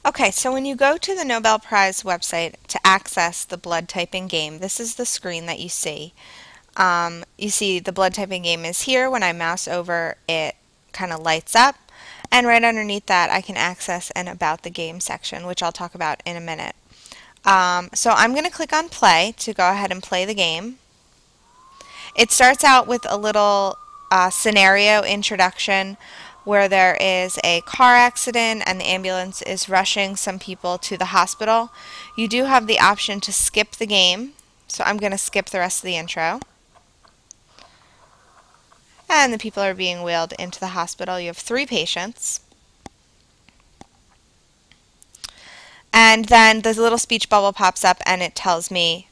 Okay, so when you go to the Nobel Prize website to access the blood typing game, this is the screen that you see. You see the blood typing game is here. When I mouse over, it kind of lights up. And right underneath that, I can access an About the Game section, which I'll talk about in a minute. So I'm going to click on Play to go ahead and play the game. It starts out with a little scenario introduction where there is a car accident and the ambulance is rushing some people to the hospital. You do have the option to skip the game, so I'm going to skip the rest of the intro. And the people are being wheeled into the hospital. You have 3 patients. And then the little speech bubble pops up and it tells me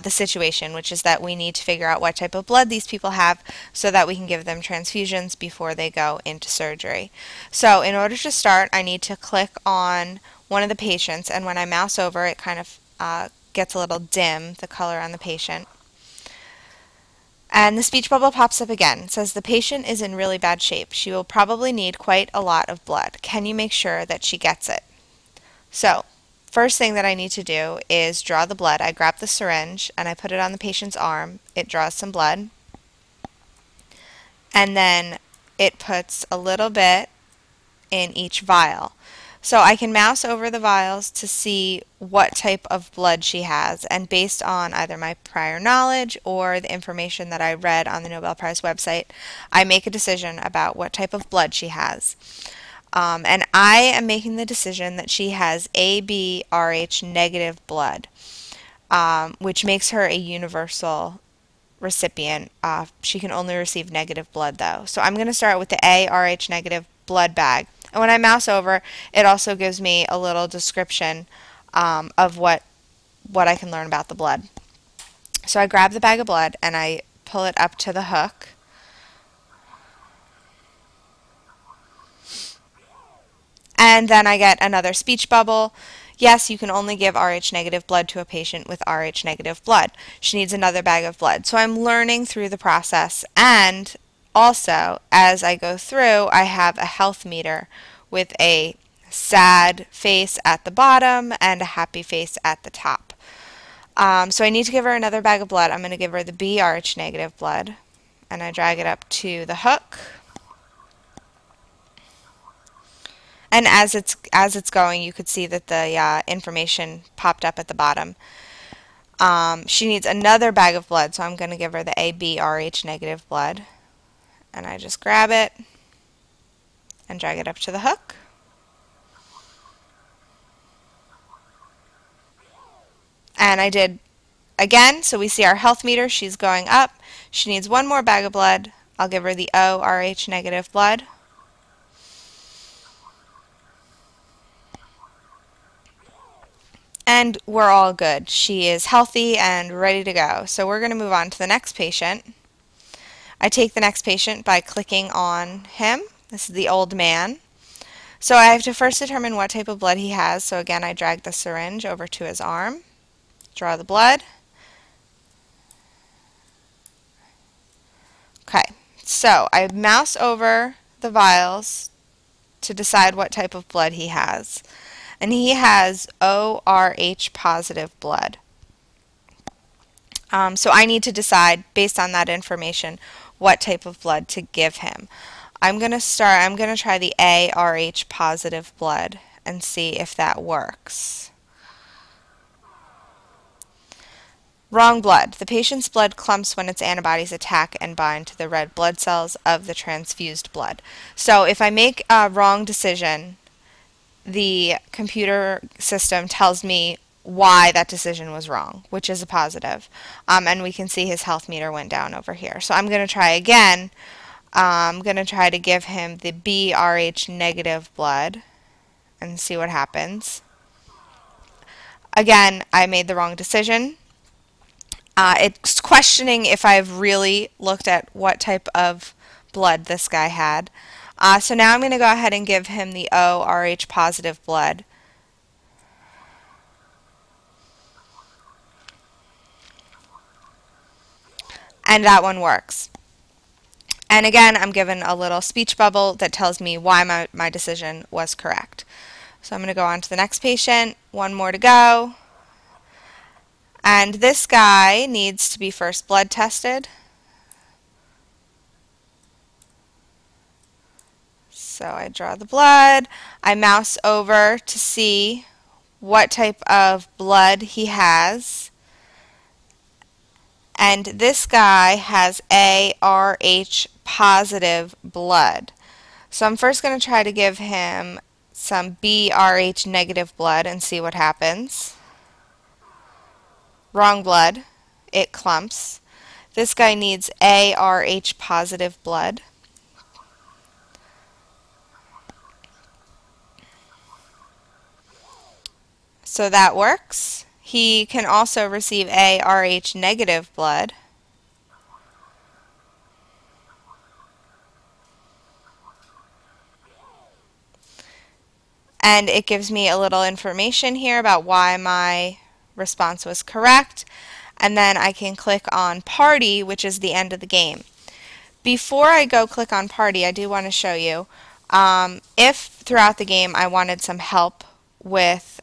the situation, which is that we need to figure out what type of blood these people have so that we can give them transfusions before they go into surgery. So in order to start, I need to click on one of the patients, and when I mouse over, it kind of gets a little dim, the color on the patient. And the speech bubble pops up again. It says the patient is in really bad shape. She will probably need quite a lot of blood. Can you make sure that she gets it? So first thing that I need to do is draw the blood. I grab the syringe and I put it on the patient's arm. It draws some blood. And then it puts a little bit in each vial. So I can mouse over the vials to see what type of blood she has, and based on either my prior knowledge or the information that I read on the Nobel Prize website, I make a decision about what type of blood she has. And I am making the decision that she has AB RH negative blood, which makes her a universal recipient. She can only receive negative blood though. So I'm going to start with the ARH negative blood bag. And when I mouse over, it also gives me a little description of what I can learn about the blood. So I grab the bag of blood and I pull it up to the hook. And then I get another speech bubble. Yes, you can only give RH negative blood to a patient with RH negative blood. She needs another bag of blood. So I'm learning through the process, and also as I go through, I have a health meter with a sad face at the bottom and a happy face at the top. So I need to give her another bag of blood. I'm going to give her the BRH negative blood, and I drag it up to the hook. And as it's going, you could see that the information popped up at the bottom. She needs another bag of blood, so I'm going to give her the ABRH negative blood. And I just grab it and drag it up to the hook. And I did again, so we see our health meter. She's going up. She needs one more bag of blood. I'll give her the ORH negative blood. And we're all good. She is healthy and ready to go. So we're going to move on to the next patient. I take the next patient by clicking on him. This is the old man. So I have to first determine what type of blood he has. So again, I drag the syringe over to his arm, draw the blood. Okay, so I mouse over the vials to decide what type of blood he has. And he has ORH positive blood. So I need to decide, based on that information, what type of blood to give him. I'm going to try the ARH positive blood and see if that works. Wrong blood. The patient's blood clumps when its antibodies attack and bind to the red blood cells of the transfused blood. So if I make a wrong decision, the computer system tells me why that decision was wrong, which is a positive. And we can see his health meter went down over here. So I'm going to try again. I'm going to try to give him the BRH negative blood and see what happens. Again, I made the wrong decision. It's questioning if I've really looked at what type of blood this guy had. So now I'm going to go ahead and give him the ORH positive blood. And that one works. And again, I'm given a little speech bubble that tells me why my decision was correct. So I'm going to go on to the next patient. One more to go. And this guy needs to be first blood tested. So I draw the blood. I mouse over to see what type of blood he has. And this guy has ARH positive blood. So I'm first going to try to give him some BRH negative blood and see what happens. Wrong blood. It clumps. This guy needs ARH positive blood. So that works. He can also receive ARH negative blood. And it gives me a little information here about why my response was correct. And then I can click on Party, which is the end of the game. Before I go click on Party, I do want to show you if throughout the game I wanted some help with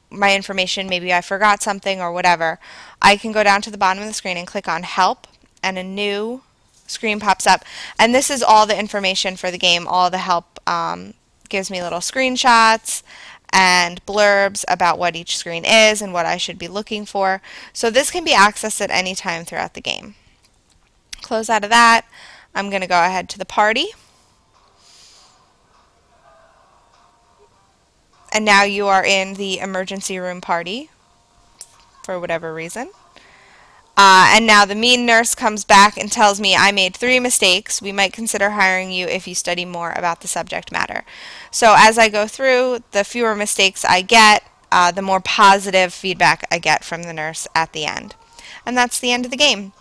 my information, maybe I forgot something or whatever, I can go down to the bottom of the screen and click on Help, and a new screen pops up. And this is all the information for the game. All the help gives me little screenshots and blurbs about what each screen is and what I should be looking for. So this can be accessed at any time throughout the game. Close out of that. I'm going to go ahead to the party. And now you are in the emergency room party for whatever reason. And now the mean nurse comes back and tells me I made 3 mistakes. We might consider hiring you if you study more about the subject matter. So as I go through, the fewer mistakes I get, the more positive feedback I get from the nurse at the end. And that's the end of the game.